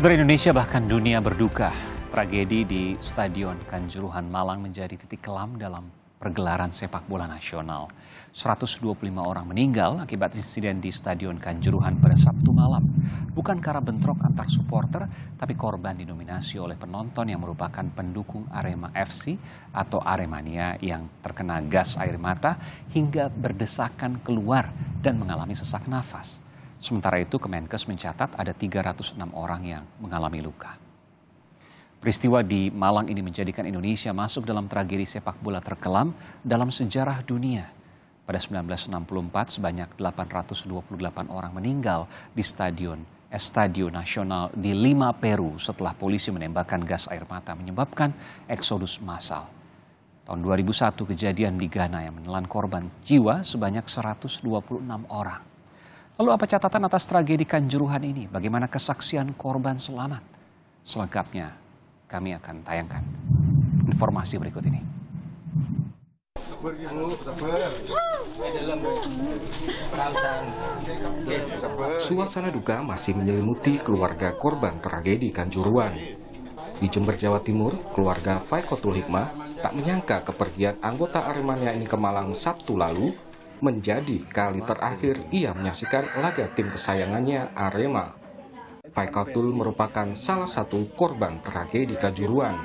Saudara, Indonesia bahkan dunia berduka. Tragedi di Stadion Kanjuruhan Malang menjadi titik kelam dalam pergelaran sepak bola nasional. 125 orang meninggal akibat insiden di Stadion Kanjuruhan pada Sabtu malam. Bukan karena bentrok antar supporter, tapi korban didominasi oleh penonton yang merupakan pendukung Arema FC atau Aremania yang terkena gas air mata hingga berdesakan keluar dan mengalami sesak nafas. Sementara itu, Kemenkes mencatat ada 306 orang yang mengalami luka. Peristiwa di Malang ini menjadikan Indonesia masuk dalam tragedi sepak bola terkelam dalam sejarah dunia. Pada 1964, sebanyak 828 orang meninggal di Estadio Nasional di Lima, Peru setelah polisi menembakkan gas air mata menyebabkan eksodus massal. Tahun 2001, kejadian di Ghana yang menelan korban jiwa sebanyak 126 orang. Lalu apa catatan atas tragedi Kanjuruhan ini? Bagaimana kesaksian korban selamat? Selengkapnya kami akan tayangkan informasi berikut ini. Suasana duka masih menyelimuti keluarga korban tragedi Kanjuruhan. Di Jember, Jawa Timur, keluarga Faikotul Hikmah tak menyangka kepergian anggota Aremania ini ke Malang Sabtu lalu menjadi kali terakhir ia menyaksikan laga tim kesayangannya Arema. Faikotul merupakan salah satu korban tragedi Kanjuruhan.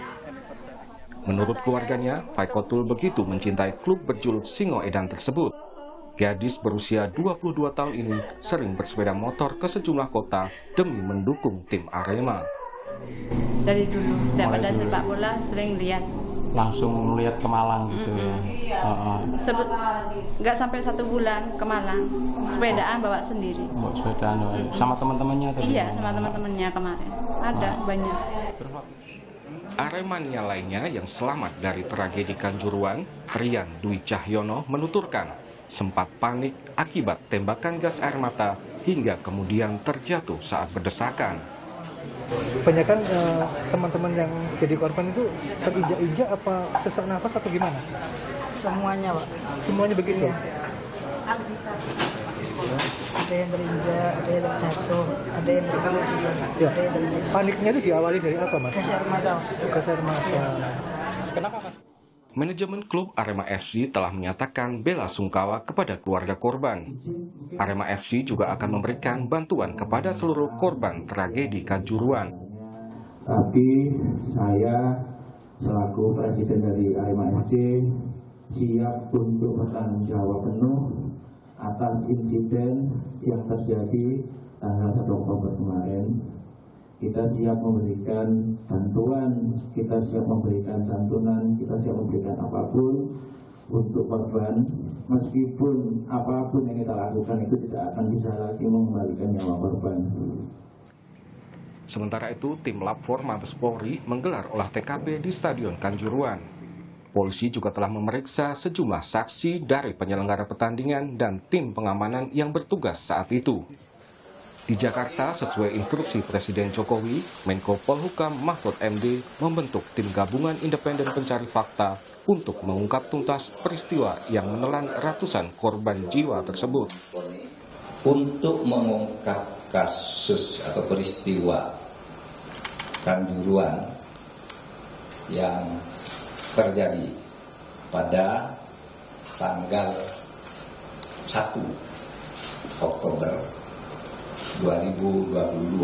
Menurut keluarganya, Faikotul begitu mencintai klub berjuluk Singo Edan tersebut. Gadis berusia 22 tahun ini sering bersepeda motor ke sejumlah kota demi mendukung tim Arema. Dari dulu setiap ada sepak bola sering lihat. Langsung melihat ke Malang gitu ya. Nggak sampai 1 bulan ke Malang, sepedaan bawa sendiri. Bawa sepedaan sama teman-temannya tadi? Iya, sama teman-temannya kemarin. Ada banyak. Aremania lainnya yang selamat dari tragedi Kanjuruhan, Rian Dwi Cahyono menuturkan sempat panik akibat tembakan gas air mata hingga kemudian terjatuh saat berdesakan. Kebanyakan teman-teman yang jadi korban itu terinjak-injak apa sesak nafas atau gimana? Semuanya, Pak. Semuanya begitu? Iya. Ada yang terinjak, ada yang terjatuh, ada yang terkena juga, Ya. ada yang terinjak. Paniknya itu diawali dari apa, Mas? Gas air mata. Gas air mata. Kenapa, Mas? Manajemen klub Arema FC telah menyatakan bela sungkawa kepada keluarga korban. Arema FC juga akan memberikan bantuan kepada seluruh korban tragedi Kanjuruhan. Tapi saya selaku presiden dari Arema FC siap untuk bertanggung jawab penuh atas insiden yang terjadi tanggal 1 Oktober kemarin. Kita siap memberikan bantuan, kita siap memberikan santunan, kita siap memberikan apapun untuk korban. Meskipun apapun yang kita lakukan itu tidak akan bisa lagi mengembalikan nyawa korban. Sementara itu, tim Lab 4 Mabes Polri menggelar olah TKP di Stadion Kanjuruhan. Polisi juga telah memeriksa sejumlah saksi dari penyelenggara pertandingan dan tim pengamanan yang bertugas saat itu. Di Jakarta, sesuai instruksi Presiden Jokowi, Menko Polhukam Mahfud MD membentuk tim gabungan independen pencari fakta untuk mengungkap tuntas peristiwa yang menelan ratusan korban jiwa tersebut. Untuk mengungkap kasus atau peristiwa Kanjuruhan yang terjadi pada tanggal 1 Oktober 2022,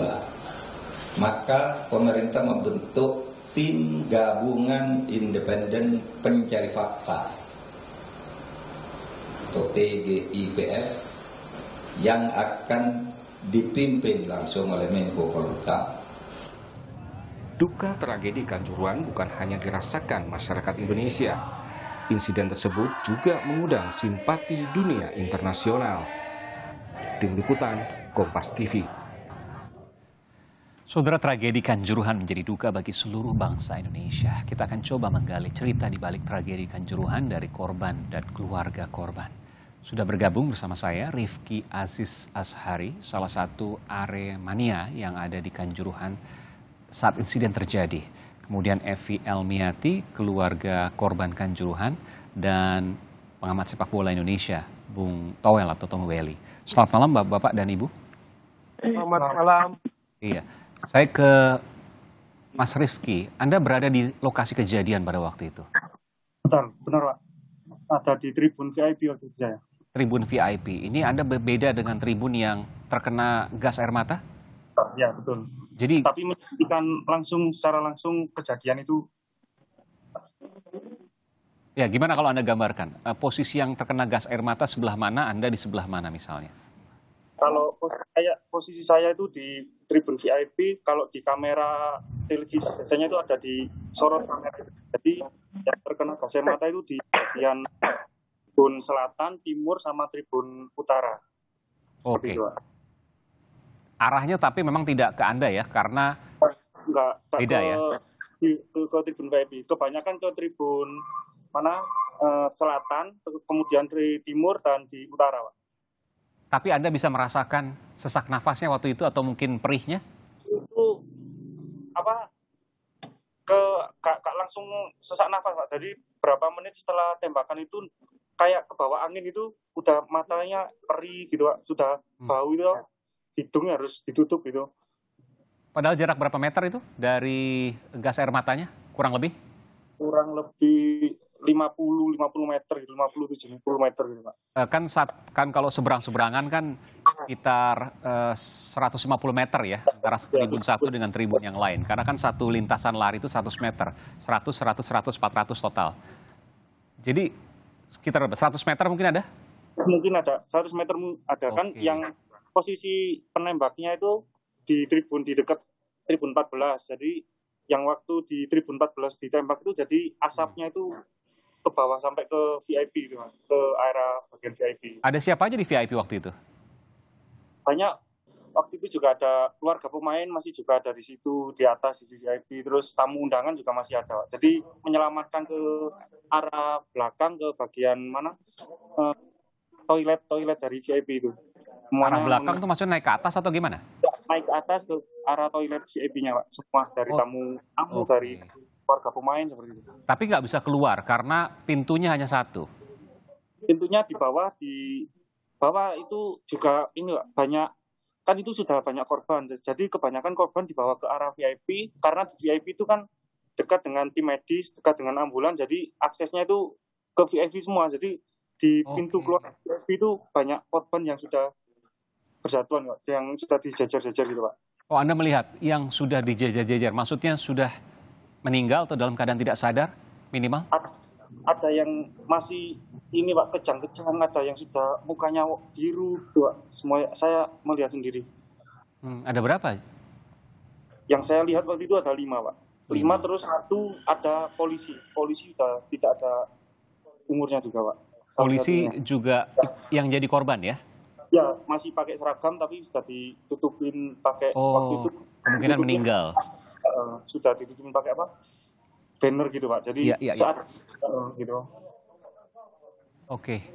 maka pemerintah membentuk tim gabungan independen pencari fakta atau TGIPF yang akan dipimpin langsung oleh Menko Polhukam. Duka tragedi Kanjuruhan bukan hanya dirasakan masyarakat Indonesia. Insiden tersebut juga mengundang simpati dunia internasional. Tim Liputan Kompas TV. Saudara, tragedi Kanjuruhan menjadi duka bagi seluruh bangsa Indonesia. Kita akan coba menggali cerita di balik tragedi Kanjuruhan dari korban dan keluarga korban. Sudah bergabung bersama saya Rifki Aziz Ashari, salah satu Aremania yang ada di Kanjuruhan saat insiden terjadi. Kemudian Evi Elmiati, keluarga korban Kanjuruhan, dan pengamat sepak bola Indonesia, Bung Towel atau Tom Welly. Selamat malam Bapak dan Ibu. Selamat malam. Iya, Saya ke Mas Rifki. Anda berada di lokasi kejadian pada waktu itu? Betul, benar Pak. Ada di tribun VIP waktu itu saya. Tribun VIP. Ini Anda berbeda dengan tribun yang terkena gas air mata? Ya, betul. Jadi, tapi menyaksikan secara langsung kejadian itu. Ya, gimana kalau Anda gambarkan? Posisi yang terkena gas air mata sebelah mana, Anda di sebelah mana misalnya? Kalau posisi saya itu di tribun VIP, kalau di kamera televisi biasanya itu ada di sorot kamera itu. Jadi yang terkena gas air mata itu di bagian tribun selatan, timur, sama tribun utara. Oke. Arahnya tapi memang tidak ke Anda ya, karena enggak beda ya? Ke tribun VIP. Kebanyakan ke tribun mana selatan, kemudian di timur dan di utara, Pak. Tapi Anda bisa merasakan sesak nafasnya waktu itu atau mungkin perihnya? Itu apa? Langsung sesak nafas, Pak. Jadi berapa menit setelah tembakan itu kayak ke bawah angin itu udah matanya perih gitu, Pak. Sudah bau itu, hidungnya harus ditutup gitu. Padahal jarak berapa meter itu dari gas air matanya? Kurang lebih? Kurang lebih 50 meter gitu, 50-70 meter gitu, Pak. Kan kalau seberang-seberangan kan sekitar 150 meter ya, antara tribun satu dengan tribun yang lain. Karena kan satu lintasan lari itu 100 meter, 100, 400 total. Jadi sekitar 100 meter mungkin ada? Mungkin ada, 100 meter ada. Kan yang posisi penembaknya itu di dekat tribun 14. Jadi yang waktu di tribun 14 ditembak itu jadi asapnya itu ke bawah sampai ke VIP gitu, ke area bagian VIP. Ada siapa aja di VIP waktu itu? Banyak. Waktu itu juga ada keluarga pemain masih juga ada di situ, di atas di VIP. Terus tamu undangan juga masih ada. Jadi menyelamatkan ke arah belakang ke bagian mana toilet dari VIP itu. Arah belakang itu maksudnya naik ke atas atau gimana? Naik ke atas ke arah toilet VIP-nya, Pak. Semua dari tamu dari keluarga pemain seperti itu. Tapi nggak bisa keluar karena pintunya hanya satu. Pintunya di bawah itu juga ini, Pak, banyak, kan itu sudah banyak korban. Jadi kebanyakan korban dibawa ke arah VIP karena di VIP itu kan dekat dengan tim medis, dekat dengan ambulan. Jadi aksesnya itu ke VIP semua. Jadi di pintu keluar VIP itu banyak korban yang sudah berjatuhan, Pak, yang sudah dijajar-jajar gitu, Pak. Oh, Anda melihat yang sudah dijajar-jajar, maksudnya sudah meninggal atau dalam keadaan tidak sadar minimal? Ada yang masih ini, Pak, kejang-kejang, ada yang sudah mukanya biru gitu, Pak. Semua saya melihat sendiri. Ada berapa? Yang saya lihat waktu itu ada 5, Pak. 5 terus 1 ada polisi. Polisi sudah tidak ada umurnya juga, Pak. Polisi juga yang jadi korban ya? Ya, masih pakai seragam tapi sudah ditutupin pakai waktu itu. Kemungkinan meninggal. Sudah ditutupin pakai apa? Banner gitu, Pak. Jadi saat gitu. Oke.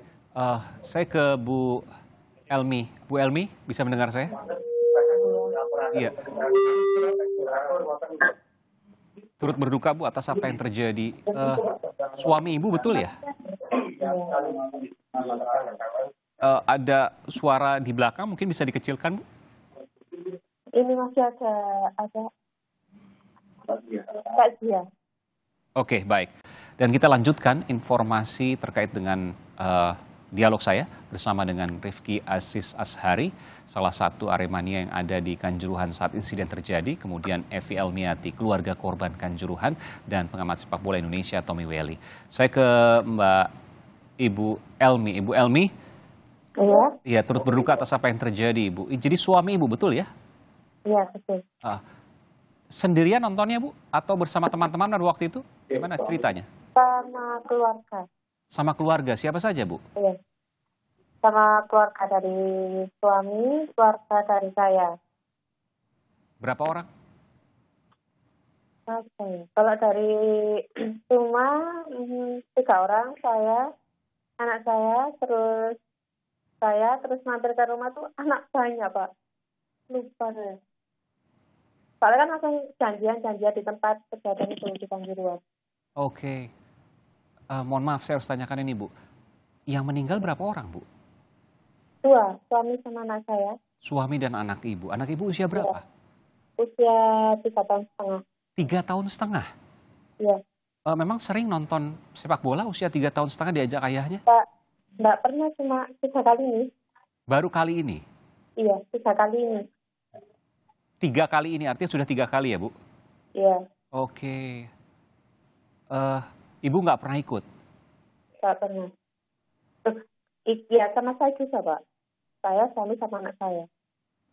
Saya ke Bu Elmi. Bu Elmi, bisa mendengar saya? Iya. Turut berduka, Bu, atas apa yang terjadi. Suami Ibu betul ya? Ada suara di belakang, mungkin bisa dikecilkan, Bu? Ini masih ada kajian. Oke, baik. Dan kita lanjutkan informasi terkait dengan dialog saya bersama dengan Rifki Aziz Ashari, salah satu Aremania yang ada di Kanjuruhan saat insiden terjadi, kemudian Evi Elmiati, keluarga korban Kanjuruhan, dan pengamat sepak bola Indonesia Tommy Welly. Saya ke Mbak Ibu Elmi. Ibu Elmi, iya, turut berduka atas apa yang terjadi, Ibu. Jadi suami Ibu betul ya? Iya, betul. Sendirian nontonnya, Bu? Atau bersama teman-teman pada waktu itu? Gimana ceritanya? Sama keluarga. Sama keluarga, siapa saja, Bu? Iya. Sama keluarga dari suami, keluarga dari saya. Berapa orang? Kalau dari rumah 3 orang, saya, anak saya, terus mampir ke rumah tuh anak banyak, Pak. Lupa deh. Soalnya kan langsung janjian di tempat kejadian itu di Kanjuruhan. Oke. Mohon maaf, saya harus tanyakan ini, Bu. Yang meninggal berapa orang, Bu? 2, suami sama anak saya. Suami dan anak Ibu. Anak Ibu usia berapa? usia 3 tahun setengah. 3 tahun setengah? Iya. Memang sering nonton sepak bola usia 3 tahun setengah diajak ayahnya? Nggak pernah, cuma 3 kali ini. Baru kali ini? Iya, 3 kali ini. 3 kali ini, artinya sudah 3 kali ya, Bu? Iya. Oke. Ibu nggak pernah ikut? Nggak pernah. Iya, sama saya juga, Pak. Saya, suami, sama anak saya.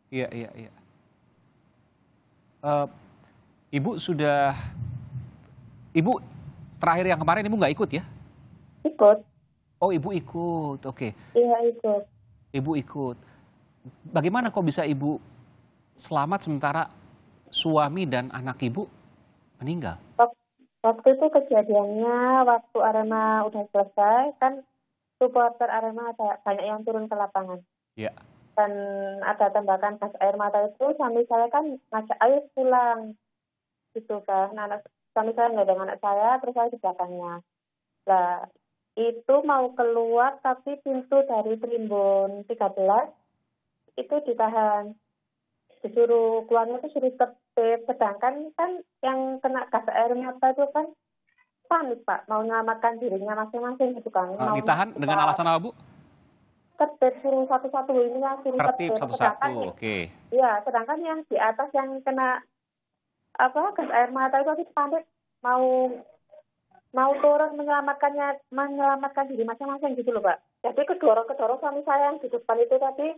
Iya. Ibu terakhir yang kemarin Ibu nggak ikut ya? Ikut. Oh, Ibu ikut, oke. Iya, ikut. Ibu ikut. Bagaimana kok bisa Ibu selamat sementara suami dan anak Ibu meninggal? Waktu itu kejadiannya waktu Arema udah selesai, kan supporter Arema banyak yang turun ke lapangan. Iya. Dan ada tembakan gas air mata itu, suami saya kan ngajak ayo pulang. Gitu kan. Suami saya nggak dengan anak saya, terus saya di belakangnya. Nah, itu mau keluar tapi pintu dari Tribun 13 itu ditahan. Disuruh keluarnya itu suruh tertib, sedangkan kan yang kena gas air mata itu kan panik, Pak, mau menyelamatkan dirinya masing-masing gitu kan. Ditahan dengan alasan apa, Bu? Tertib, suruh satu-satu, ini yang suruh tertib satu-satu, oke. Iya, sedangkan yang di atas yang kena gas air mata itu panik mau turun menyelamatkan diri masing-masing gitu loh, Pak. Jadi kedorong suami saya yang di depan itu tadi.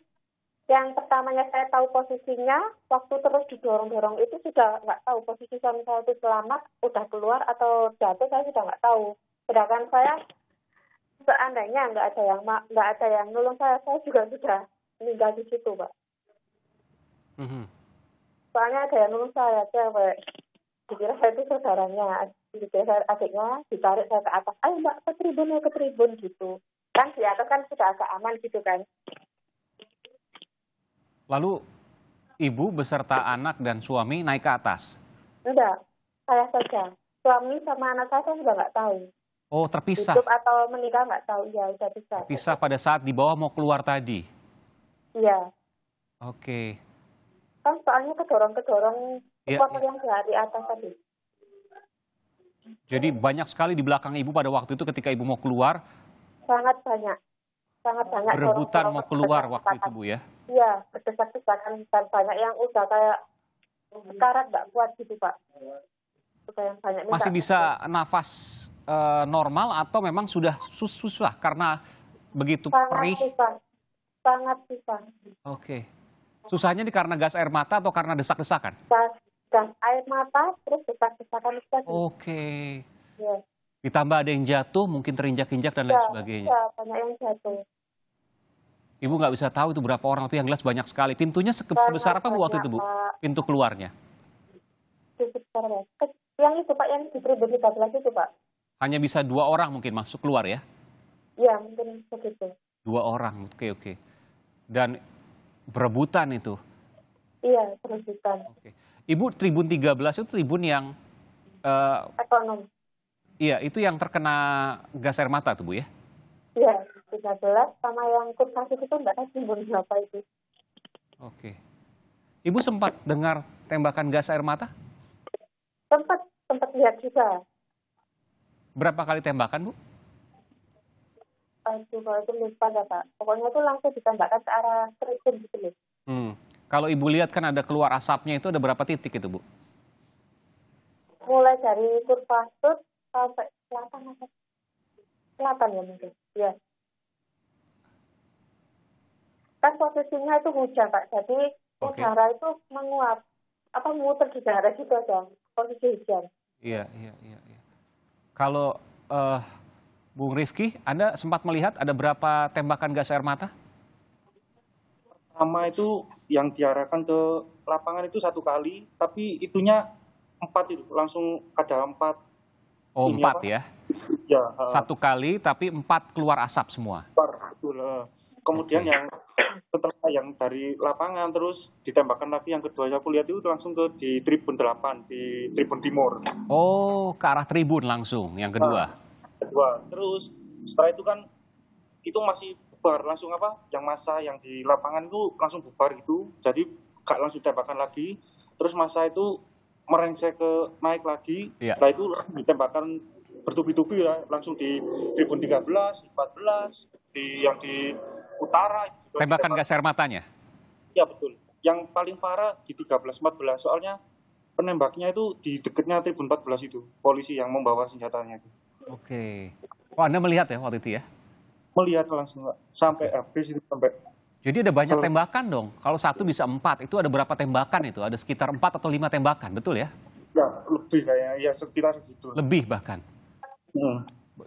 Yang pertamanya saya tahu posisinya, waktu terus didorong-dorong itu sudah nggak tahu posisi suami saya itu selamat, udah keluar atau jatuh, saya sudah nggak tahu. Sedangkan saya, seandainya nggak ada yang nolong saya juga sudah meninggal di situ, Pak. Soalnya ada yang nolong saya, cewek. Dikira saya itu saudaranya, dikira saya adiknya, ditarik saya ke atas. Ayo Mbak, ke tribun gitu. Kan di atas kan sudah agak aman gitu kan. Lalu Ibu beserta anak dan suami naik ke atas? Enggak, saya saja. Suami sama anak saya sudah nggak tahu. Oh, terpisah? Hidup atau meninggal nggak tahu, ya sudah bisa. Terpisah pada saat di bawah mau keluar tadi? Iya. Oke. Kan soalnya kedorong yang di atas tadi. Jadi banyak sekali di belakang Ibu pada waktu itu ketika Ibu mau keluar? Sangat banyak. Berebutan mau keluar waktu itu, Bu, ya? Iya, berdesak-desakan dan banyak yang udah kayak sekarat nggak kuat gitu, Pak. Masih bisa nafas normal atau memang sudah susah karena begitu perih? Sangat susah. Oke. Susahnya karena gas air mata atau karena desak-desakan? Gas air mata, terus desak-desakan itu. Oke. Ya. Ditambah ada yang jatuh, mungkin terinjak-injak dan lain sebagainya. Iya, banyak yang jatuh. Ibu nggak bisa tahu itu berapa orang, tapi yang jelas banyak sekali. Pintunya sebesar apa Bu waktu itu, Bu? Pintu keluarnya? Yang itu, Pak, yang di Tribun 13 itu, Pak. Hanya bisa 2 orang mungkin masuk keluar ya? Iya, mungkin begitu. 2 orang, oke. Dan berebutan itu? Iya, berebutan. Oke. Ibu, Tribun 13 itu tribun yang... ekonomi. Iya, itu yang terkena gas air mata tuh, Bu, ya? Iya, 13 sama yang kurvasi itu enggak tahu tribun berapa itu. Oke. Ibu sempat dengar tembakan gas air mata? Sempat lihat juga. Berapa kali tembakan, Bu? Aduh, kalau itu lupa ya, Pak. Pokoknya itu langsung ditembakkan ke arah tribun gitu loh. Kalau Ibu lihat kan ada keluar asapnya, itu ada berapa titik itu, Bu? Mulai dari kurvasut sampai selatan ya mungkin. Iya. Kan posisinya itu hujan, Pak. Jadi udara itu menguap. Muter di daerah situ aja. Posisi hujan. Iya. Kalau Bung Rifki, Anda sempat melihat ada berapa tembakan gas air mata? Pertama itu yang diarahkan ke lapangan itu 1 kali, tapi itunya 4 itu. Langsung ada 4. Oh, 4 ya? Ya. 1 kali, tapi 4 keluar asap semua? Betul. Kemudian yang setelah yang dari lapangan terus ditembakkan lagi yang kedua aku lihat itu langsung di Tribun 8 di Tribun Timur. Oh, ke arah tribun langsung yang kedua. Terus setelah itu kan itu masih bubar langsung yang masa yang di lapangan itu langsung bubar gitu. Jadi gak langsung tembakan lagi. terus masa itu merengsek ke naik lagi, Iya. nah itu ditembakkan bertubi-tubi ya, langsung di tribun 13, 14, yang di utara. Tembakan gas air matanya? Ya betul. Yang paling parah di 13, 14, soalnya penembaknya itu di dekatnya tribun 14 itu, polisi yang membawa senjatanya itu. Oke. Oh, Anda melihat ya waktu itu ya? Melihat langsung, Pak. Sampai habis itu, sampai. Jadi ada banyak tembakan dong. Kalau satu bisa 4, itu ada berapa tembakan itu? Ada sekitar 4 atau 5 tembakan, betul ya? Ya, lebih kayaknya, ya sekitar segitu. Lebih bahkan.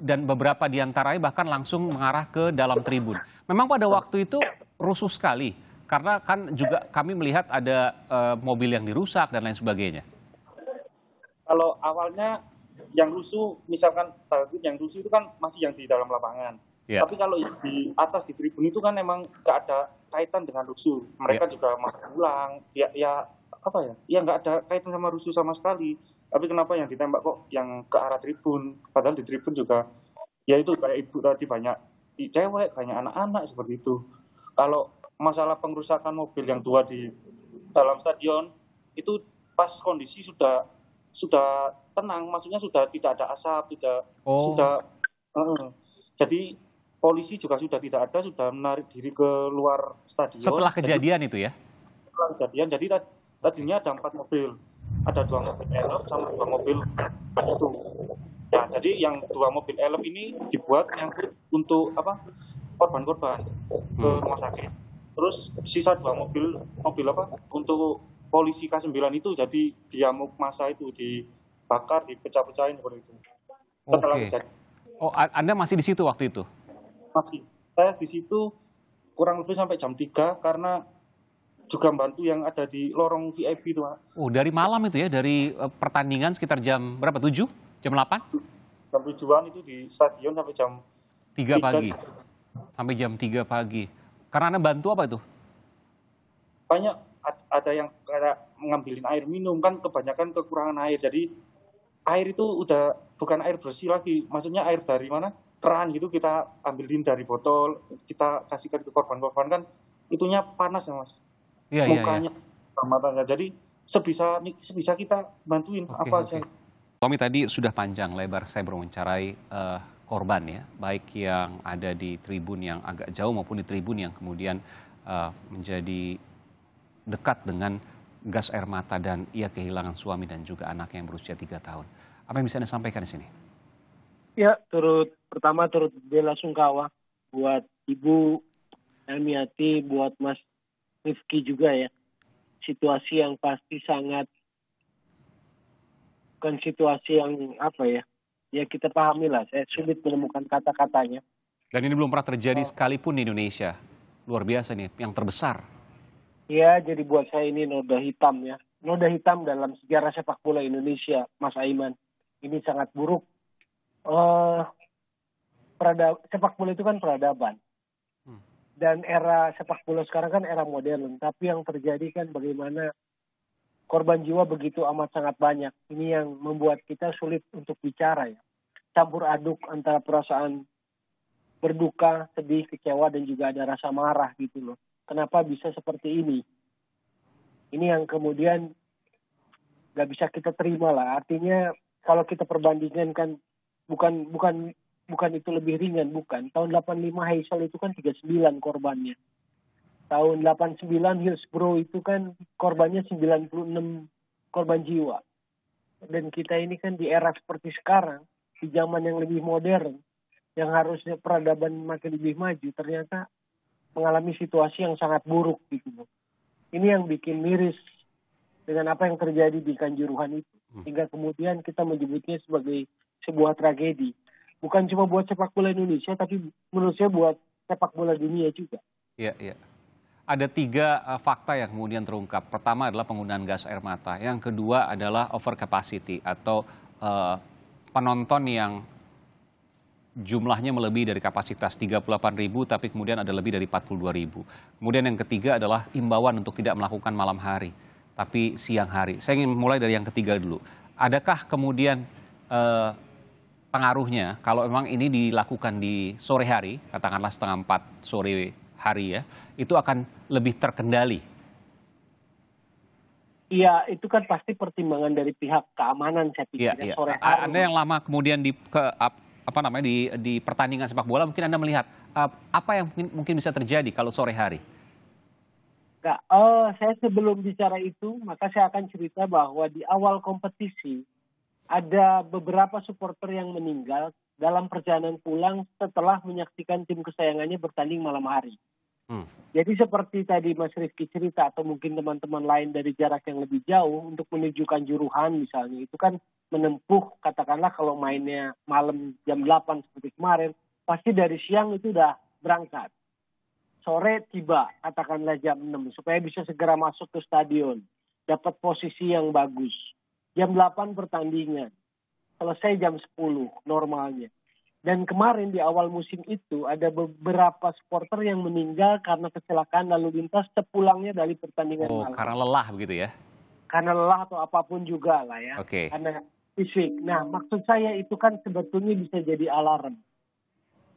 Dan beberapa diantaranya bahkan langsung mengarah ke dalam tribun. Memang pada waktu itu rusuh sekali. Karena kan juga kami melihat ada mobil yang dirusak dan lain sebagainya. Kalau awalnya yang rusuh, misalkan yang rusuh itu kan masih yang di dalam lapangan. Ya. Tapi kalau di atas di tribun itu kan memang nggak ada kaitan dengan rusuh. Mereka juga mau pulang. Ya apa ya? Ya nggak ada kaitan sama rusuh sama sekali. Tapi kenapa yang ditembak kok yang ke arah tribun? Padahal di tribun juga, ya itu kayak ibu tadi banyak cewek, banyak anak-anak seperti itu. Kalau masalah pengerusakan mobil yang 2 di dalam stadion itu pas kondisi sudah tenang, maksudnya sudah tidak ada asap, sudah jadi polisi juga sudah tidak ada, sudah menarik diri ke luar stadion. Setelah kejadian itu ya? Setelah kejadian, jadi tadinya ada 4 mobil. Ada 2 mobil elf sama 2 mobil itu. Ya, jadi yang 2 mobil elf ini dibuat yang untuk apa? Korban-korban ke rumah sakit. Terus sisa 2 mobil apa? Untuk polisi K9 itu jadi diamuk massa itu dibakar, dipecah-pecahin seperti itu. Setelah kejadian. Oh, Anda masih di situ waktu itu? Masih. Saya di situ kurang lebih sampai jam 3 karena juga bantu yang ada di lorong VIP itu, Pak. Oh, dari malam itu ya? Dari pertandingan sekitar jam berapa? 7? Jam 8? Jam 7-an itu di stadion sampai jam 3 pagi? Sampai jam 3 pagi. Karena Anda bantu apa itu? Banyak ada yang kayak mengambilin air minum, kan kebanyakan kekurangan air. Jadi air itu udah bukan air bersih lagi. Maksudnya air dari mana? Keran gitu kita ambilin dari botol, kita kasihkan ke korban-korban kan itunya panas ya, Mas. Iya, mukanya, matanya. Jadi sebisa kita bantuin apa aja. Kami tadi sudah panjang lebar saya berwawancarai korban ya, baik yang ada di tribun yang agak jauh maupun di tribun yang kemudian menjadi dekat dengan gas air mata dan ia kehilangan suami dan juga anaknya yang berusia 3 tahun. Apa yang bisa Anda sampaikan di sini? Ya, pertama turut bela sungkawa buat Ibu Elmiati, buat Mas Rifki juga ya. Situasi yang pasti sangat, bukan situasi yang apa ya, ya kita pahami lah, saya sulit menemukan kata-katanya. Dan ini belum pernah terjadi sekalipun di Indonesia. Luar biasa nih, yang terbesar. Ya, jadi buat saya ini noda hitam ya. Noda hitam dalam sejarah sepak bola Indonesia, Mas Aiman. Ini sangat buruk. Sepak bola itu kan peradaban. Dan era sepak bola sekarang kan era modern. Tapi yang terjadi kan bagaimana korban jiwa begitu amat sangat banyak. Ini yang membuat kita sulit untuk bicara ya. Campur aduk antara perasaan berduka, sedih, kecewa, dan juga ada rasa marah gitu loh. Kenapa bisa seperti ini? Ini yang kemudian gak bisa kita terima lah. Artinya kalau kita perbandingkan kan bukan itu lebih ringan, bukan. Tahun 85 Heysel itu kan 39 korbannya. Tahun 89 Hillsborough itu kan korbannya 96 korban jiwa. Dan kita ini kan di era seperti sekarang, di zaman yang lebih modern, yang harusnya peradaban makin lebih maju, ternyata mengalami situasi yang sangat buruk gitu. Ini yang bikin miris dengan apa yang terjadi di Kanjuruhan itu. Hingga kemudian kita menyebutnya sebagai sebuah tragedi. Bukan cuma buat sepak bola Indonesia, tapi menurut saya buat sepak bola dunia juga. Iya, iya. Ada 3 fakta yang kemudian terungkap. Pertama adalah penggunaan gas air mata. Yang kedua adalah over capacity atau penonton yang jumlahnya melebihi dari kapasitas 38.000 tapi kemudian ada lebih dari 42.000. Kemudian yang ketiga adalah imbauan untuk tidak melakukan malam hari, tapi siang hari. Saya ingin mulai dari yang ketiga dulu. Adakah kemudian pengaruhnya kalau memang ini dilakukan di sore hari, katakanlah 3:30 sore hari ya, itu akan lebih terkendali? Iya, itu kan pasti pertimbangan dari pihak keamanan saya pikir. Iya. Sore hari. Anda yang lama kemudian di pertandingan sepak bola, mungkin Anda melihat apa yang mungkin bisa terjadi kalau sore hari? Enggak, saya sebelum bicara itu, maka saya akan cerita bahwa di awal kompetisi ada beberapa supporter yang meninggal dalam perjalanan pulang setelah menyaksikan tim kesayangannya bertanding malam hari. Jadi seperti tadi Mas Rifki cerita atau mungkin teman-teman lain dari jarak yang lebih jauh untuk menuju Kanjuruhan misalnya, itu kan menempuh katakanlah kalau mainnya malam jam 8 seperti kemarin, pasti dari siang itu udah berangkat. Sore tiba katakanlah jam 6 supaya bisa segera masuk ke stadion, dapat posisi yang bagus. Jam 8 pertandingan, selesai jam 10 normalnya. Dan kemarin di awal musim itu ada beberapa supporter yang meninggal karena kecelakaan lalu lintas sepulangnya dari pertandingan malam. Karena lelah begitu ya? Karena lelah atau apapun juga lah ya. Oke. Karena fisik. Nah, maksud saya itu kan sebetulnya bisa jadi alarm.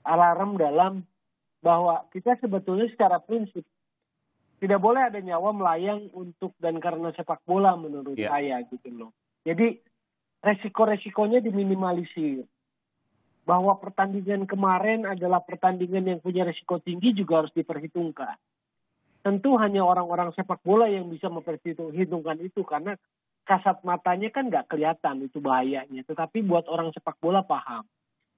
Alarm dalam bahwa kita sebetulnya secara prinsip tidak boleh ada nyawa melayang untuk dan karena sepak bola menurut saya gitu loh. Jadi resiko-resikonya diminimalisir. Bahwa pertandingan kemarin adalah pertandingan yang punya risiko tinggi juga harus diperhitungkan. Tentu hanya orang-orang sepak bola yang bisa memperhitungkan itu karena kasat matanya kan nggak kelihatan itu bahayanya. Tetapi buat orang sepak bola paham.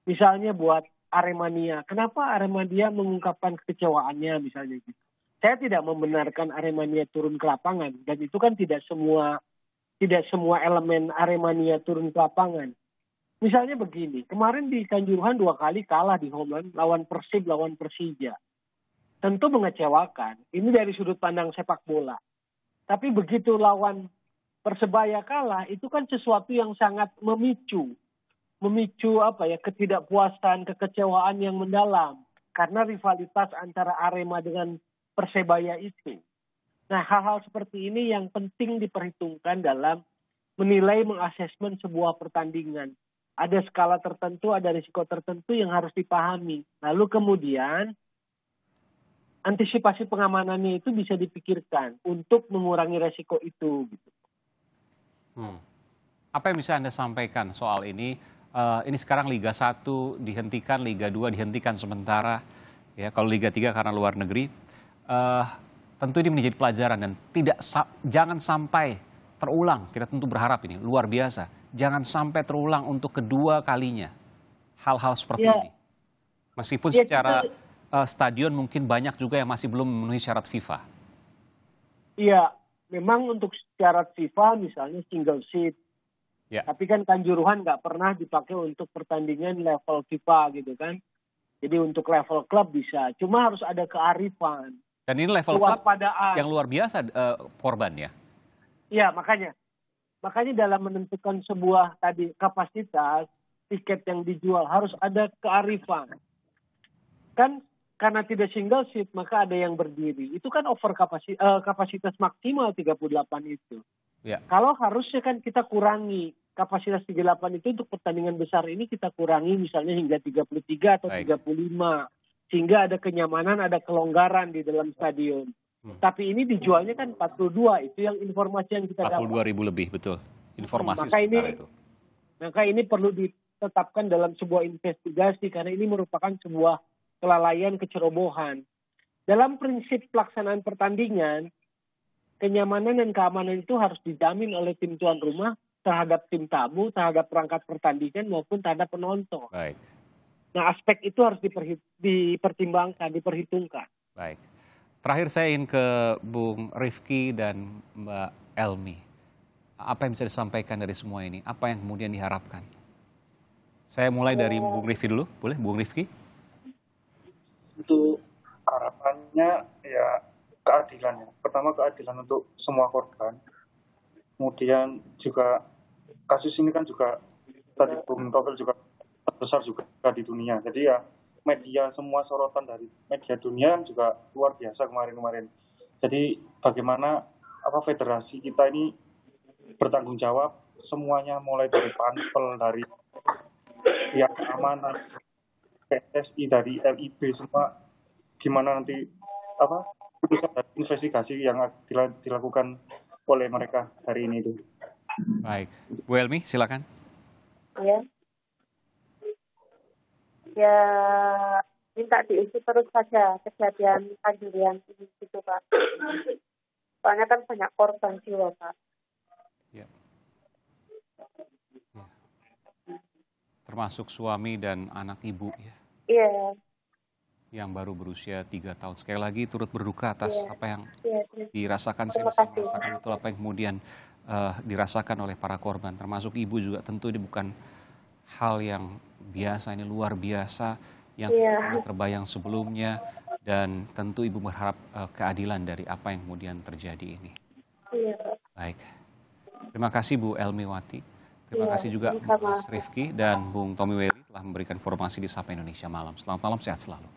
Misalnya buat Aremania, kenapa Aremania mengungkapkan kekecewaannya misalnya gitu. Saya tidak membenarkan Aremania turun ke lapangan dan itu kan tidak semua elemen Aremania turun ke lapangan. Misalnya begini, kemarin di Kanjuruhan 2 kali kalah di home run lawan Persib, lawan Persija. Tentu mengecewakan. Ini dari sudut pandang sepak bola. Tapi begitu lawan Persebaya kalah, itu kan sesuatu yang sangat memicu ketidakpuasan, kekecewaan yang mendalam. Karena rivalitas antara Arema dengan Persebaya itu. Nah, hal-hal seperti ini yang penting diperhitungkan dalam menilai, mengasesmen sebuah pertandingan. Ada skala tertentu, ada risiko tertentu yang harus dipahami. Lalu kemudian antisipasi pengamanannya itu bisa dipikirkan untuk mengurangi risiko itu. Gitu. Apa yang bisa Anda sampaikan soal ini? Ini sekarang Liga 1 dihentikan, Liga 2 dihentikan sementara. Ya, kalau Liga 3 karena luar negeri. Tentu ini menjadi pelajaran dan jangan sampai terulang. Kita tentu berharap ini luar biasa. Jangan sampai terulang untuk kedua kalinya hal-hal seperti ini. Meskipun secara stadion mungkin banyak juga yang masih belum memenuhi syarat FIFA. Iya, memang untuk syarat FIFA misalnya single seat. Ya. Tapi kan Kanjuruhan nggak pernah dipakai untuk pertandingan level FIFA gitu kan. Jadi untuk level klub bisa. Cuma harus ada kearifan. Dan ini level klub yang luar biasa korban ya. Iya, makanya dalam menentukan sebuah tadi kapasitas tiket yang dijual harus ada kearifan. Kan karena tidak single seat maka ada yang berdiri. Itu kan over kapasitas maksimal 38 itu. Ya. Kalau harusnya kan kita kurangi kapasitas 38 itu untuk pertandingan besar ini kita kurangi misalnya hingga 33 atau 35. Sehingga ada kenyamanan, ada kelonggaran di dalam stadion. Tapi ini dijualnya kan 42, itu yang informasi yang kita dapat. 42.000 lebih, betul. Informasi itu. Maka ini perlu ditetapkan dalam sebuah investigasi, karena ini merupakan sebuah kelalaian, kecerobohan. Dalam prinsip pelaksanaan pertandingan, kenyamanan dan keamanan itu harus dijamin oleh tim tuan rumah terhadap tim tamu, terhadap perangkat pertandingan maupun terhadap penonton. Baik. Nah, aspek itu harus dipertimbangkan, diperhitungkan. Baik. Terakhir saya ingin ke Bung Rifki dan Mbak Elmi. Apa yang bisa disampaikan dari semua ini? Apa yang kemudian diharapkan? Saya mulai dari Bung Rifki dulu, boleh Bung Rifki? Untuk harapannya ya keadilan ya. Pertama keadilan untuk semua korban. Kemudian juga kasus ini kan juga tadi Bung Topel juga terbesar juga di dunia. Jadi ya media semua sorotan dari media dunia juga luar biasa kemarin-kemarin. Jadi bagaimana federasi kita ini bertanggung jawab semuanya mulai dari panpel, dari pihak keamanan, PSSI, dari LIB semua gimana nanti putusan dari investigasi yang dilakukan oleh mereka hari ini itu. Baik, Bu Elmi silakan. Ya. Ya, minta diusut terus saja kejadian Kanjuruhan ini gitu Pak. Soalnya kan banyak korban jiwa Pak. Ya. Ya. Termasuk suami dan anak ibu ya. Iya. Yang baru berusia 3 tahun. Sekali lagi turut berduka atas apa yang dirasakan. Saya Terima bisa kasih. merasakan itu apa yang kemudian dirasakan oleh para korban. Termasuk ibu juga tentu ini bukan hal yang biasa, ini luar biasa yang tidak terbayang sebelumnya. Dan tentu ibu berharap keadilan dari apa yang kemudian terjadi ini. Iya. Baik. Terima kasih Bu Elmiwati. Terima kasih juga Mas Rifki dan Bung Tommy Welly telah memberikan informasi di Sapa Indonesia Malam. Selamat malam, sehat selalu.